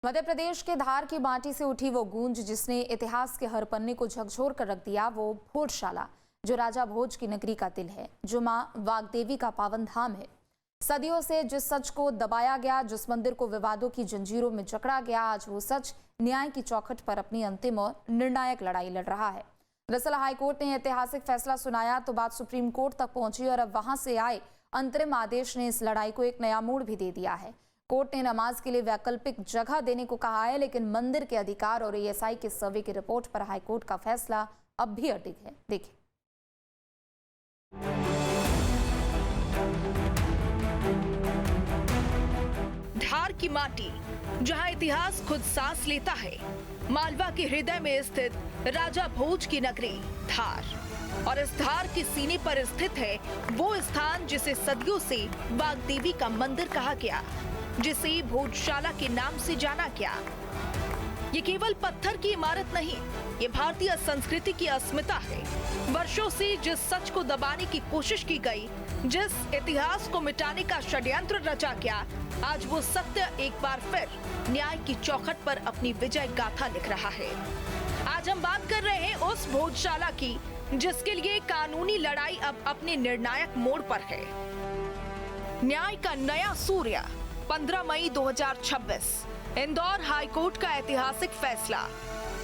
मध्य प्रदेश के धार की माटी से उठी वो गूंज जिसने इतिहास के हर पन्ने को झकझोर कर रख दिया, वो भोजशाला जो राजा भोज की नगरी का दिल है, जो मां वाग्देवी का पावन धाम है। सदियों से जिस सच को दबाया गया, जिस मंदिर को विवादों की जंजीरों में जकड़ा गया, आज वो सच न्याय की चौखट पर अपनी अंतिम और निर्णायक लड़ाई लड़ रहा है। दरअसल हाईकोर्ट ने ऐतिहासिक फैसला सुनाया तो बात सुप्रीम कोर्ट तक पहुंची और अब वहां से आए अंतरिम आदेश ने इस लड़ाई को एक नया मोड़ भी दे दिया है। कोर्ट ने नमाज के लिए वैकल्पिक जगह देने को कहा है, लेकिन मंदिर के अधिकार और एएसआई के सर्वे की रिपोर्ट पर हाईकोर्ट का फैसला अब भी अटक है। देखिए। धार की माटी, जहां इतिहास खुद सांस लेता है, मालवा के हृदय में स्थित राजा भोज की नगरी धार, और इस धार के सीने पर स्थित है वो स्थान जिसे सदियों से वाग्देवी का मंदिर कहा गया, जिसे भोजशाला के नाम से जाना गया। ये केवल पत्थर की इमारत नहीं, ये भारतीय संस्कृति की अस्मिता है। वर्षों से जिस सच को दबाने की कोशिश की गई, जिस इतिहास को मिटाने का षड्यंत्र रचा गया, आज वो सत्य एक बार फिर न्याय की चौखट पर अपनी विजय गाथा लिख रहा है। आज हम बात कर रहे हैं उस भोजशाला की जिसके लिए कानूनी लड़ाई अब अपने निर्णायक मोड़ पर है। न्याय का नया सूर्य, 15 मई 2026, इंदौर हाईकोर्ट का ऐतिहासिक फैसला।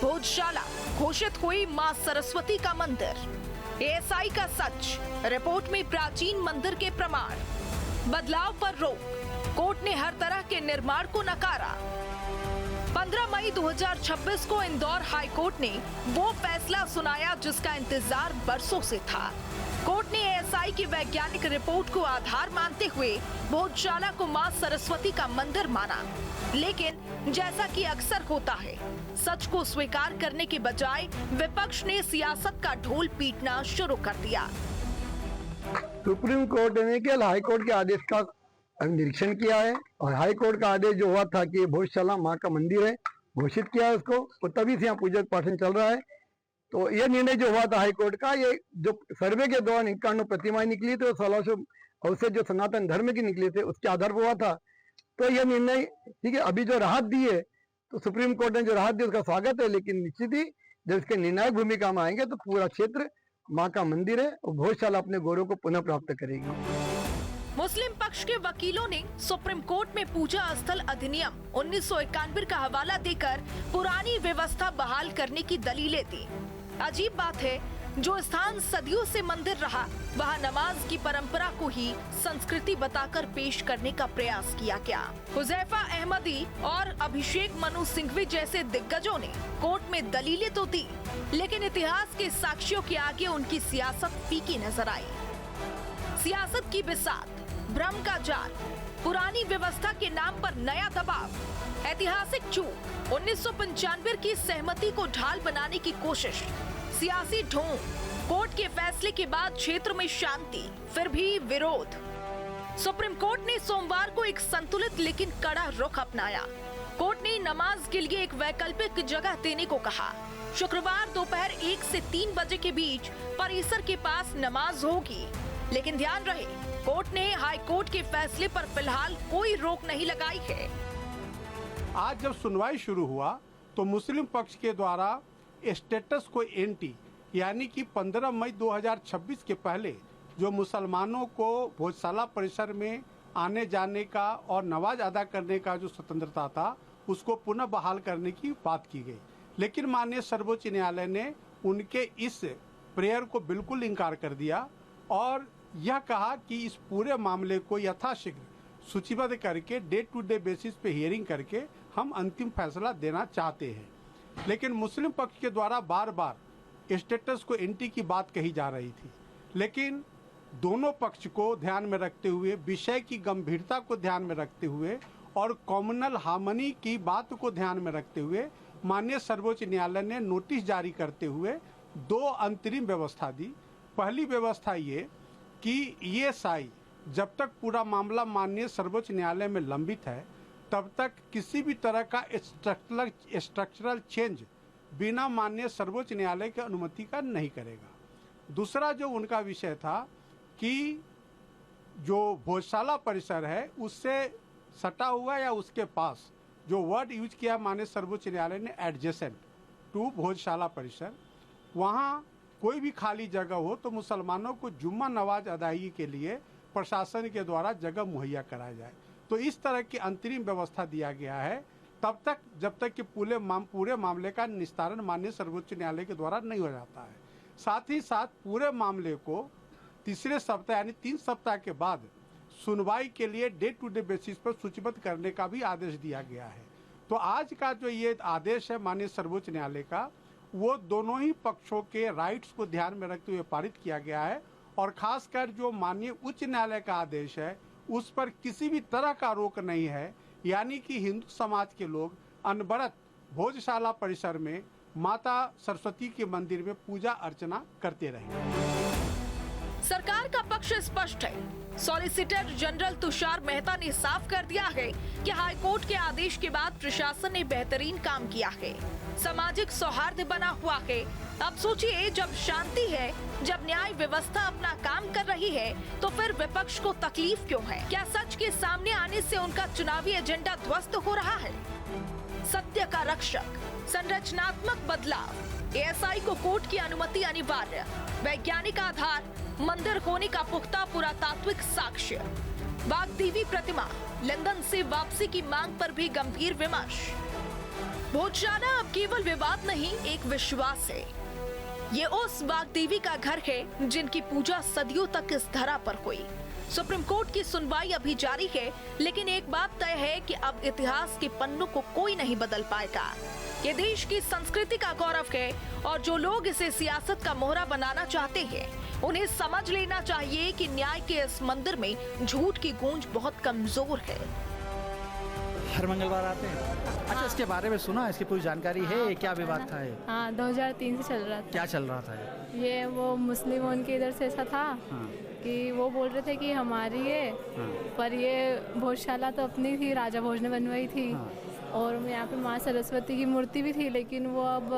भोजशाला घोषित हुई मां सरस्वती का मंदिर। एएसआई का सच, रिपोर्ट में प्राचीन मंदिर के प्रमाण। बदलाव पर रोक, कोर्ट ने हर तरह के निर्माण को नकारा। 15 मई 2026 को इंदौर हाईकोर्ट ने वो फैसला सुनाया जिसका इंतजार बरसों से था। कोर्ट ने एएसआई की वैज्ञानिक रिपोर्ट को आधार मानते हुए भोजशाला को मां सरस्वती का मंदिर माना, लेकिन जैसा कि अक्सर होता है, सच को स्वीकार करने के बजाय विपक्ष ने सियासत का ढोल पीटना शुरू कर दिया। सुप्रीम कोर्ट ने केवल हाईकोर्ट के आदेश का निरीक्षण किया है और हाईकोर्ट का आदेश जो हुआ था कि भोजशाला मां का मंदिर है, घोषित किया है उसको, और तभी से यहाँ पूजक पाठन चल रहा है। तो यह निर्णय जो हुआ था हाईकोर्ट का, ये जो सर्वे के दौरान 51 प्रतिमाएं निकली थी और 1600 अवशेष जो सनातन धर्म की निकले थे उसके आधार पर हुआ था। तो यह निर्णय ठीक है, अभी जो राहत दी है तो सुप्रीम कोर्ट ने जो राहत दी उसका स्वागत है, लेकिन निश्चित ही जब इसके निर्णायक भूमिका में आएंगे तो पूरा क्षेत्र माँ का मंदिर है और भोजशाला अपने गौरव को पुनः प्राप्त करेगी। मुस्लिम पक्ष के वकीलों ने सुप्रीम कोर्ट में पूजा स्थल अधिनियम 1991 का हवाला देकर पुरानी व्यवस्था बहाल करने की दलीलें दी। अजीब बात है, जो स्थान सदियों से मंदिर रहा, वहाँ नमाज की परंपरा को ही संस्कृति बताकर पेश करने का प्रयास किया गया। हुजैफा अहमदी और अभिषेक मनु सिंघवी जैसे दिग्गजों ने कोर्ट में दलीलें तो दी, लेकिन इतिहास के साक्ष्यों के आगे उनकी सियासत फीकी नजर आई। सियासत की बिसात, भ्रम का जाल, पुरानी व्यवस्था के नाम पर नया दबाव, ऐतिहासिक चूक, 1995 की सहमति को ढाल बनाने की कोशिश, सियासी ढोंग। कोर्ट के फैसले के बाद क्षेत्र में शांति, फिर भी विरोध। सुप्रीम कोर्ट ने सोमवार को एक संतुलित लेकिन कड़ा रुख अपनाया। कोर्ट ने नमाज के लिए एक वैकल्पिक जगह देने को कहा। शुक्रवार दोपहर 1 से 3 बजे के बीच परिसर के पास नमाज होगी, लेकिन ध्यान रहे, कोर्ट ने हाई कोर्ट के फैसले पर फिलहाल कोई रोक नहीं लगाई है। आज जब सुनवाई शुरू हुआ तो मुस्लिम पक्ष के द्वारा स्टेटस को एंटी, यानी कि 15 मई 2026 के पहले जो मुसलमानों को भोजशाला परिसर में आने जाने का और नमाज अदा करने का जो स्वतंत्रता था, उसको पुनः बहाल करने की बात की गई। लेकिन माननीय सर्वोच्च न्यायालय ने उनके इस प्रेयर को बिल्कुल इनकार कर दिया और यह कहा कि इस पूरे मामले को यथाशीघ्र सूचीबद्ध करके डे टू डे बेसिस पे हियरिंग करके हम अंतिम फैसला देना चाहते हैं। लेकिन मुस्लिम पक्ष के द्वारा बार बार स्टेटस को एंटी की बात कही जा रही थी, लेकिन दोनों पक्ष को ध्यान में रखते हुए, विषय की गंभीरता को ध्यान में रखते हुए और कॉम्युनल हार्मनी की बात को ध्यान में रखते हुए माननीय सर्वोच्च न्यायालय ने नोटिस जारी करते हुए 2 अंतरिम व्यवस्था दी। पहली व्यवस्था ये कि एएसआई जब तक पूरा मामला माननीय सर्वोच्च न्यायालय में लंबित है, तब तक किसी भी तरह का स्ट्रक्चरल चेंज बिना माननीय सर्वोच्च न्यायालय की अनुमति का नहीं करेगा। दूसरा जो उनका विषय था कि जो भोजशाला परिसर है उससे सटा हुआ या उसके पास जो वर्ड यूज किया माननीय सर्वोच्च न्यायालय ने एडजेसेंट टू भोजशाला परिसर, वहाँ कोई भी खाली जगह हो तो मुसलमानों को जुम्मा नमाज अदायगी के लिए प्रशासन के द्वारा जगह मुहैया कराया जाए। तो इस तरह की अंतरिम व्यवस्था दिया गया है तब तक जब तक कि पूरे मामले का निस्तारण माननीय सर्वोच्च न्यायालय के द्वारा नहीं हो जाता है। साथ ही साथ पूरे मामले को तीसरे सप्ताह यानी 3 सप्ताह के बाद सुनवाई के लिए डे टू डे बेसिस पर सूचीबद्ध करने का भी आदेश दिया गया है। तो आज का जो ये आदेश है माननीय सर्वोच्च न्यायालय का, वो दोनों ही पक्षों के राइट्स को ध्यान में रखते हुए पारित किया गया है और खासकर जो माननीय उच्च न्यायालय का आदेश है उस पर किसी भी तरह का रोक नहीं है, यानी कि हिंदू समाज के लोग अनवरत भोजशाला परिसर में माता सरस्वती के मंदिर में पूजा अर्चना करते रहे। सरकार का पक्ष स्पष्ट है। सॉलिसिटर जनरल तुषार मेहता ने साफ कर दिया है कि हाईकोर्ट के आदेश के बाद प्रशासन ने बेहतरीन काम किया है, सामाजिक सौहार्द बना हुआ है। अब सोचिए, जब शांति है, जब न्याय व्यवस्था अपना काम कर रही है, तो फिर विपक्ष को तकलीफ क्यों है? क्या सच के सामने आने से उनका चुनावी एजेंडा ध्वस्त हो रहा है? सत्य का रक्षक, संरचनात्मक बदलाव, एएसआई को कोर्ट की अनुमति अनिवार्य, वैज्ञानिक आधार, मंदिर होने का पुख्ता पुरातात्विक साक्ष्य, वाग्देवी प्रतिमा, लंदन से वापसी की मांग पर भी गंभीर विमर्श। भोजशाला अब केवल विवाद नहीं, एक विश्वास है। ये उस वाग्देवी का घर है जिनकी पूजा सदियों तक इस धरा पर हुई। सुप्रीम कोर्ट की सुनवाई अभी जारी है, लेकिन एक बात तय है कि अब इतिहास के पन्नों को कोई नहीं बदल पाएगा। ये देश की संस्कृति का गौरव है और जो लोग इसे सियासत का मोहरा बनाना चाहते हैं, उन्हें समझ लेना चाहिए कि न्याय के इस मंदिर में झूठ की गूंज बहुत कमजोर है। हर मंगलवार आते हैं। अच्छा, इसके बारे में सुना, इसकी पूरी जानकारी है? क्या विवाद था ये? हाँ, 2003 से चल रहा था। क्या चल रहा था ये वो मुस्लिम उनके इधर से ऐसा था कि वो बोल रहे थे कि हमारी है, पर ये भोजशाला तो अपनी थी, राजा भोज ने बनवाई थी। और यहाँ पे माँ सरस्वती की मूर्ति भी थी, लेकिन वो अब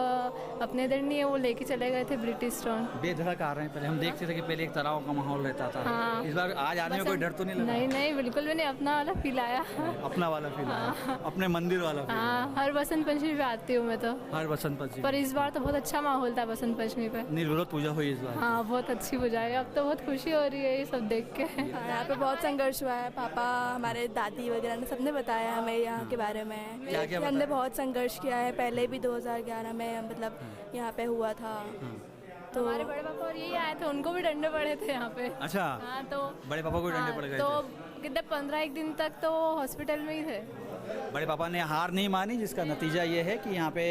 अपने इधर नहीं है, वो लेके चले गए थे ब्रिटिश टाउन। बेधड़क आ रहे हैं। पहले हम देखते थे कि पहले एक तनाव का माहौल रहता था। हाँ। इस बार आज आने में कोई डर तो नहीं लगा? नहीं नहीं, बिल्कुल भी नहीं, अपना वाला फील आया। अपना वाला फील आया, अपने मंदिर वाला फील। हाँ, हर बसंत पंचमी पे आती हूँ मैं तो। हर बसंत पंचमी पर इस बार तो बहुत अच्छा माहौल था बसंत पंचमी पे। निर्विरोध पूजा हुई इस बार? हाँ, बहुत अच्छी पूजा है। अब तो बहुत खुशी हो रही है ये सब देख के। यहाँ पे बहुत संघर्ष हुआ है। पापा, हमारे दादी वगैरह ने सबने बताया हमें यहाँ के बारे में। क्या हमने बहुत संघर्ष किया है। पहले भी 2011 में मतलब यहाँ पे हुआ था। तो हमारे बड़े पापा और यही आए थे, उनको भी डंडे पड़े थे यहाँ पे। अच्छा। हाँ, तो बड़े पापा को डंडे पड़ गए तो थे। कितने 15-1 दिन तक तो हॉस्पिटल में ही थे। बड़े पापा ने हार नहीं मानी, जिसका नतीजा ये है कि यहाँ पे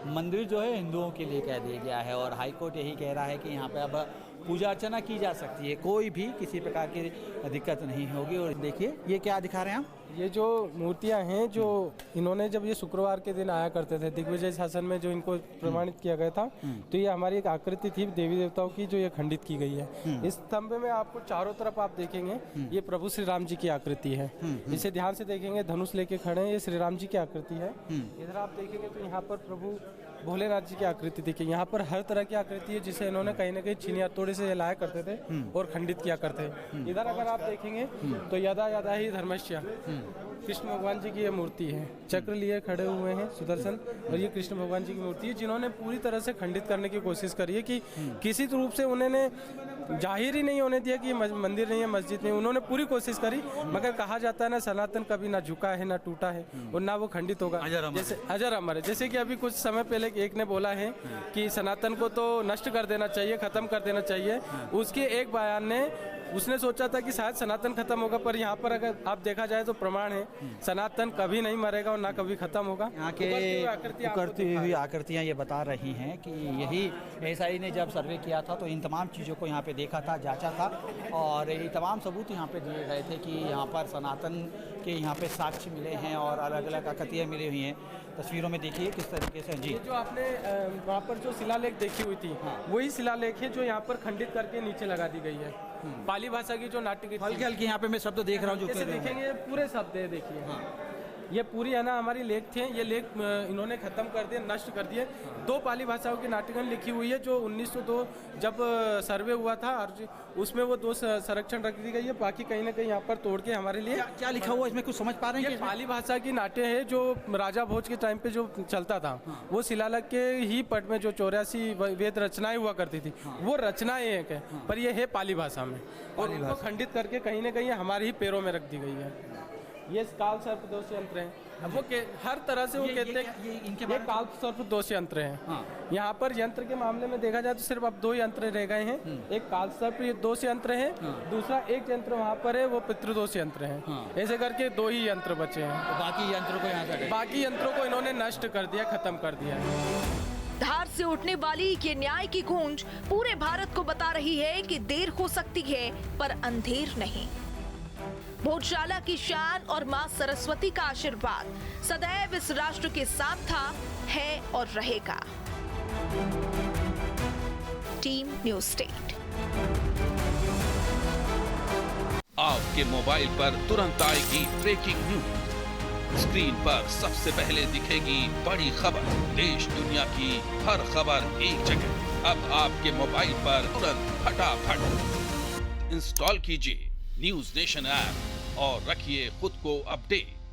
मंदिर जो है हिंदुओं के लिए कह दिया गया है और हाई कोर्ट यही कह रहा है कि यहाँ पे अब पूजा अर्चना की जा सकती है, कोई भी किसी प्रकार की दिक्कत नहीं होगी। और देखिए ये क्या दिखा रहे हैं आप? ये जो मूर्तियां हैं, जो इन्होंने जब ये शुक्रवार के दिन आया करते थे, दिग्विजय शासन में जो इनको प्रमाणित किया गया था, तो ये हमारी एक आकृति थी देवी देवताओं की, जो ये खंडित की गई है। इस स्तंभ में आपको चारों तरफ आप देखेंगे, ये प्रभु श्री राम जी की आकृति है। इसे ध्यान से देखेंगे, धनुष लेके खड़े हैं, ये श्री राम जी की आकृति है। इधर आप देखेंगे तो यहाँ पर प्रभु भोलेनाथ जी की आकृति देखिए। यहाँ पर हर तरह की आकृति है जिसे इन्होंने कहीं ना कहीं छीनी हथौड़े से लाया करते थे और खंडित किया करते थे। इधर अगर आप देखेंगे तो यदा यदा ही धर्मस्य, कृष्ण भगवान जी की ये मूर्ति है, चक्र लिए खड़े हुए हैं सुदर्शन, और ये कृष्ण भगवान जी की मूर्ति है जिन्होंने पूरी तरह से खंडित करने की कोशिश करी है कि किसी रूप से उन्होंने जाहिर ही नहीं होने दिया कि ये मंदिर नहीं है, मस्जिद नहीं। उन्होंने पूरी कोशिश करी, मगर कहा जाता है ना, सनातन कभी ना झुका है ना टूटा है और ना वो खंडित होगा। जैसे अजर अमर है। जैसे कि अभी कुछ समय पहले एक ने बोला है कि सनातन को तो नष्ट कर देना चाहिए, खत्म कर देना चाहिए। उसके एक बयान ने उसने सोचा था कि शायद सनातन खत्म होगा, पर यहाँ पर अगर आप देखा जाए तो प्रमाण है सनातन कभी नहीं मरेगा और ना कभी खत्म होगा। यहाँ के उकरती हुई आकृतियाँ ये बता रही हैं कि यही एएसआई ने जब सर्वे किया था तो इन तमाम चीज़ों को यहाँ पे देखा था, जांचा था, और ये तमाम सबूत यहाँ पे दिए गए थे कि यहाँ पर सनातन के यहाँ पे साक्ष्य मिले हैं और अलग अलग आकृतियाँ मिली हुई हैं। तस्वीरों में देखिए किस तरीके से। जी, जो आपने वहाँ पर जो शिलालेख देखी हुई थी, वही शिलालेख है जो यहाँ पर खंडित करके नीचे लगा दी गई है। पाली भाषा की जो नाट्य की हल्के हल्के यहाँ पे मैं शब्द देख रहा हूँ, जो जैसे देखेंगे पूरे शब्द है, देखिए। ये पूरी है ना हमारी लेख थे, ये लेख इन्होंने खत्म कर दिए, नष्ट कर दिए। 2 पाली भाषाओं की नाटकन लिखी हुई है जो 1902 जब सर्वे हुआ था और उसमें वो 2 संरक्षण रख दी गई है, बाकी कहीं ना कहीं यहाँ पर तोड़ के हमारे लिए क्या लिखा हुआ इसमें कुछ समझ पा रहे हैं? ये पाली भाषा की नाट्य है जो राजा भोज के टाइम पे जो चलता था, वो शिलालेख के ही पट में जो 84 वेद रचनाएं हुआ करती थी, वो रचनाएं हैं, पर ये है पाली भाषा में और उनको खंडित करके कहीं ना कहीं हमारे ही पैरों में रख दी गई है। ये काल सर्प दोष यंत्र हैं, वो हर तरह से वो कहते हैं ये काल सर्प दोष यंत्र हैं। यहाँ पर यंत्र के मामले में देखा जाए तो सिर्फ अब 2 यंत्र रह गए हैं, एक काल सर्प दोष यंत्र है, दूसरा एक यंत्र वहाँ पर है वो पितृदोष यंत्र है। ऐसे करके 2 ही यंत्र बचे हैं, तो बाकी यंत्रों को यहाँ से बाकी यंत्रों को इन्होंने नष्ट कर दिया, खत्म कर दिया है। धार से उठने वाली ये न्याय की गूंज पूरे भारत को बता रही है कि देर हो सकती है पर अंधेर नहीं। भोजशाला की शान और मां सरस्वती का आशीर्वाद सदैव इस राष्ट्र के साथ था, है और रहेगा। Team news state. आपके मोबाइल पर तुरंत आएगी ब्रेकिंग न्यूज। स्क्रीन पर सबसे पहले दिखेगी बड़ी खबर, देश दुनिया की हर खबर एक जगह। अब आपके मोबाइल पर तुरंत फटाफट इंस्टॉल कीजिए न्यूज नेशन ऐप और रखिए खुद को अपडेट।